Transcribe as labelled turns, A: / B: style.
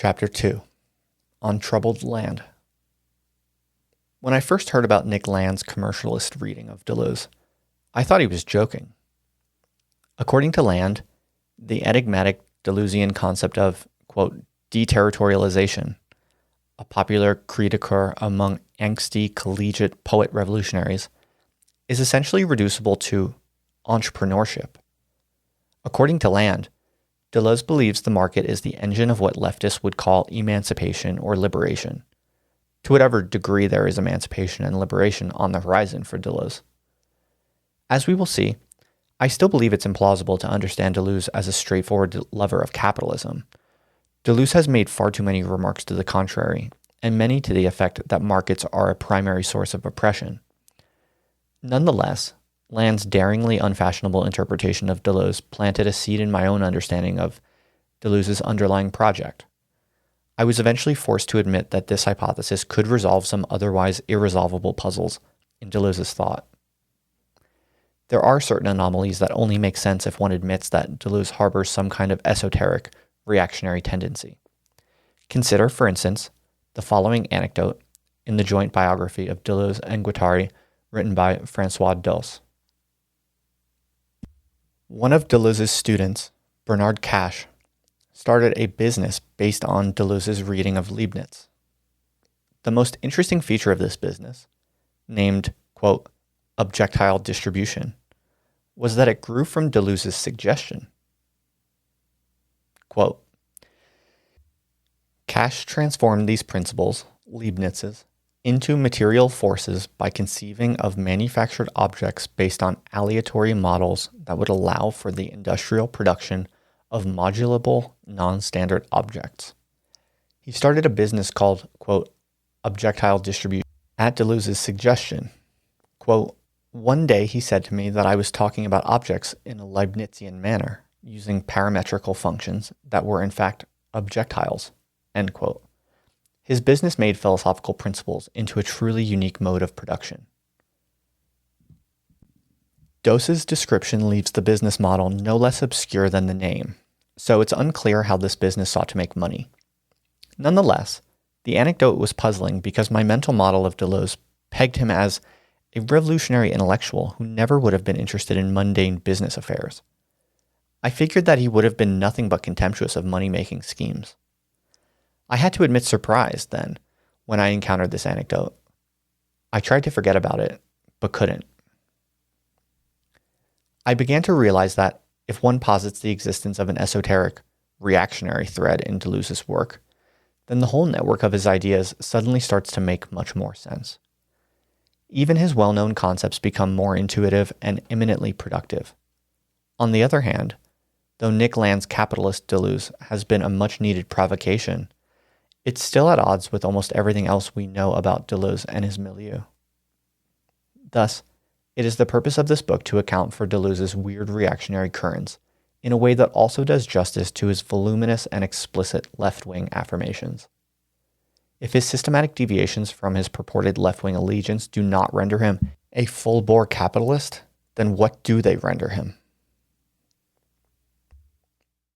A: Chapter 2 On Troubled Land. When I first heard about Nick Land's commercialist reading of Deleuze, I thought he was joking. According to Land, the enigmatic Deleuzian concept of, quote, deterritorialization, a popular cri de coeur among angsty collegiate poet revolutionaries, is essentially reducible to entrepreneurship. According to Land, Deleuze believes the market is the engine of what leftists would call emancipation or liberation, to whatever degree there is emancipation and liberation on the horizon for Deleuze. As we will see, I still believe it's implausible to understand Deleuze as a straightforward lover of capitalism. Deleuze has made far too many remarks to the contrary, and many to the effect that markets are a primary source of oppression. Nonetheless, Land's daringly unfashionable interpretation of Deleuze planted a seed in my own understanding of Deleuze's underlying project. I was eventually forced to admit that this hypothesis could resolve some otherwise irresolvable puzzles in Deleuze's thought. There are certain anomalies that only make sense if one admits that Deleuze harbors some kind of esoteric, reactionary tendency. Consider, for instance, the following anecdote in the joint biography of Deleuze and Guattari written by François Dos. One of Deleuze's students, Bernard Cash, started a business based on Deleuze's reading of Leibniz. The most interesting feature of this business, named, quote, objectile distribution, was that it grew from Deleuze's suggestion. Quote, Cash transformed these principles, Leibniz's, into material forces by conceiving of manufactured objects based on aleatory models that would allow for the industrial production of modulable, non-standard objects. He started a business called, quote, objectile distribution at Deleuze's suggestion. Quote, one day he said to me that I was talking about objects in a Leibnizian manner, using parametrical functions that were in fact objectiles, end quote. His business made philosophical principles into a truly unique mode of production. Dos's description leaves the business model no less obscure than the name, so it's unclear how this business sought to make money. Nonetheless, the anecdote was puzzling because my mental model of Deleuze pegged him as a revolutionary intellectual who never would have been interested in mundane business affairs. I figured that he would have been nothing but contemptuous of money-making schemes. I had to admit surprise, then, when I encountered this anecdote. I tried to forget about it, but couldn't. I began to realize that if one posits the existence of an esoteric, reactionary thread in Deleuze's work, then the whole network of his ideas suddenly starts to make much more sense. Even his well-known concepts become more intuitive and eminently productive. On the other hand, though Nick Land's capitalist Deleuze has been a much-needed provocation, it's still at odds with almost everything else we know about Deleuze and his milieu. Thus, it is the purpose of this book to account for Deleuze's weird reactionary currents in a way that also does justice to his voluminous and explicit left-wing affirmations. If his systematic deviations from his purported left-wing allegiance do not render him a full-bore capitalist, then what do they render him?